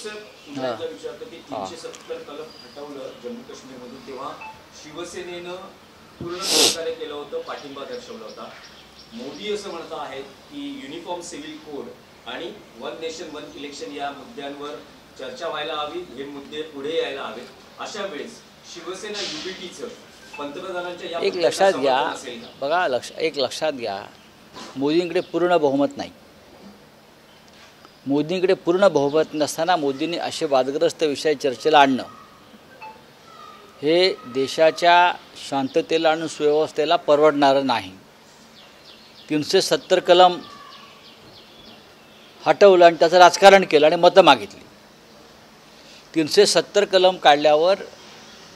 विचारतो की 370 कलम हटवलं जम्मू काश्मीरमधून, तेव्हा शिवसेनेनं पूर्ण सहकार्य केलं होतं, पाठिंबा दर्शवला होता. मोदी असं म्हणत आहेत की युनिफॉर्म सिव्हिल कोड आणि वन नेशन वन इलेक्शन या मुद्द्यांवर चर्चा व्हायला हवी, हे मुद्दे पुढे यायला हवेत. अशा वेळेस शिवसेना युबीटीचं पंतप्रधानांच्या या एक लक्षात घ्या बघा, एक लक्षात घ्या, मोदींकडे पूर्ण बहुमत नाही. मोदींकडे पूर्ण बहुमत नसताना मोदींनी असे वादग्रस्त विषय चर्चेला आणणं हे देशाच्या शांततेला आणि सुव्यवस्थेला परवडणारं नाही. 370 कलम हटवलं आणि त्याचं राजकारण केलं आणि मतं मागितली. 370 कलम काढल्यावर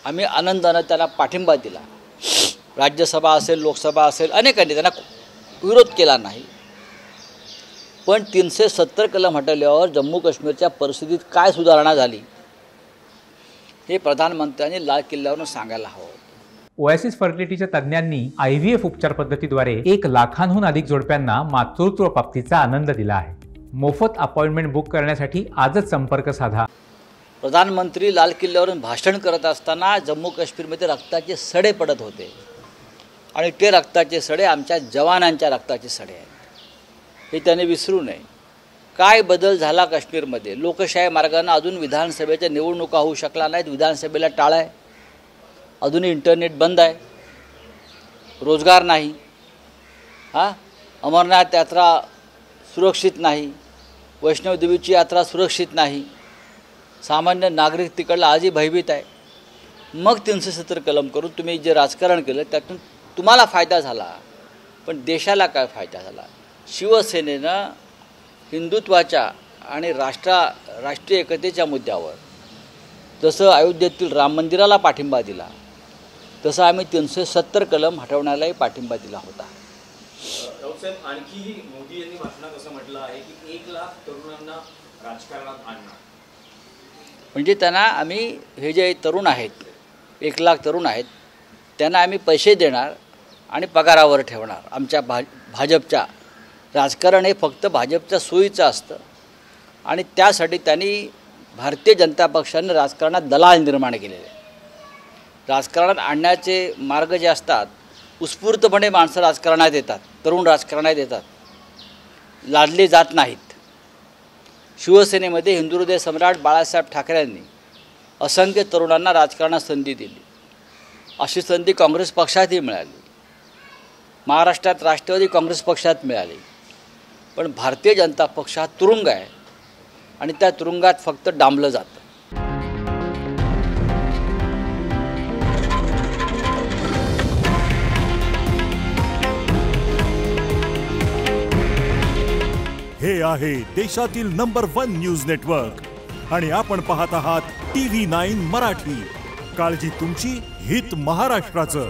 आम्ही आनंदानं त्याला पाठिंबा दिला. राज्यसभा असेल, लोकसभा असेल, अनेकांनी त्यांना विरोध केला नाही. पण 370 कलम हटवल्यावर जम्मू काश्मीरच्या परिस्थितीत काय सुधारणा झाली हे प्रधानमंत्र्यांनी लाल किल्ल्यावरून सांगायला हवं. ओएसिस फर्टिलिटीच्या तज्ज्ञांनी IVF उपचार पद्धतीद्वारे 1 लाखांहून अधिक जोडप्यांना मातृत्व प्राप्तीचा आनंद दिला आहे. मोफत अपॉइंटमेंट बुक करण्यासाठी आजच संपर्क साधा. प्रधानमंत्री लाल किल्ल्यावरून भाषण करत असताना जम्मू काश्मीरमध्ये रक्ताचे सडे पडत होते आणि ते रक्ताचे सडे आमच्या जवानांच्या रक्ताचे सडे आहेत, हे त्याने विसरू नये. काय बदल झाला काश्मीरमध्ये? लोकशाही मार्गाने अजून विधानसभेच्या निवडणुका होऊ शकला नाहीत, विधानसभेला टाळ आहे, अजूनही इंटरनेट बंद आहे, रोजगार नाही, अमरनाथ यात्रा सुरक्षित नाही, वैष्णवदेवीची यात्रा सुरक्षित नाही, सामान्य नागरिक तिकडला आजही भयभीत आहे. मग 370 कलम करून तुम्ही जे राजकारण केलं त्यातून तुम्हाला फायदा झाला, पण देशाला काय फायदा झाला? शिवसेनेनं हिंदुत्वाच्या आणि राष्ट्रीय एकतेच्या मुद्द्यावर जसं अयोध्येतील राम मंदिराला पाठिंबा दिला, तसं आम्ही 370 कलम हटवण्यालाही पाठिंबा दिला होता. राऊतसाहेब, आणखीही मोदी यांनी भाषणात असं म्हटलं आहे की 1 लाख तरुणांना राजकारणात आणणार. म्हणजे त्यांना आम्ही, हे जे तरुण आहेत, 1 लाख तरुण आहेत, त्यांना आम्ही पैसे देणार आणि पगारावर ठेवणार. आमच्या भाजपच्या राजकारण हे फक्त भाजपच्या सोयीचं असतं आणि त्यासाठी त्यांनी भारतीय जनता पक्षाने राजकारणात दलाल निर्माण केलेले. राजकारणात आणण्याचे मार्ग जे असतात, उत्स्फूर्तपणे माणसं राजकारणात येतात, तरुण राजकारणात येतात, लादले जात नाहीत. शिवसेनेमध्ये हिंदुहृदय सम्राट बाळासाहेब ठाकरेंनी असंख्य तरुणांना राजकारणात संधी दिली. अशी संधी काँग्रेस पक्षातही मिळाली, महाराष्ट्रात राष्ट्रवादी काँग्रेस पक्षात मिळाली. पण भारतीय जनता पक्ष हा तुरुंग आहे आणि त्या तुरुंगात फक्त डांबलं जातं. हे आहे देशातील नंबर 1 न्यूज नेटवर्क आणि आपण पाहत आहात TV9 मराठी. काळजी तुमची, हित महाराष्ट्राचं.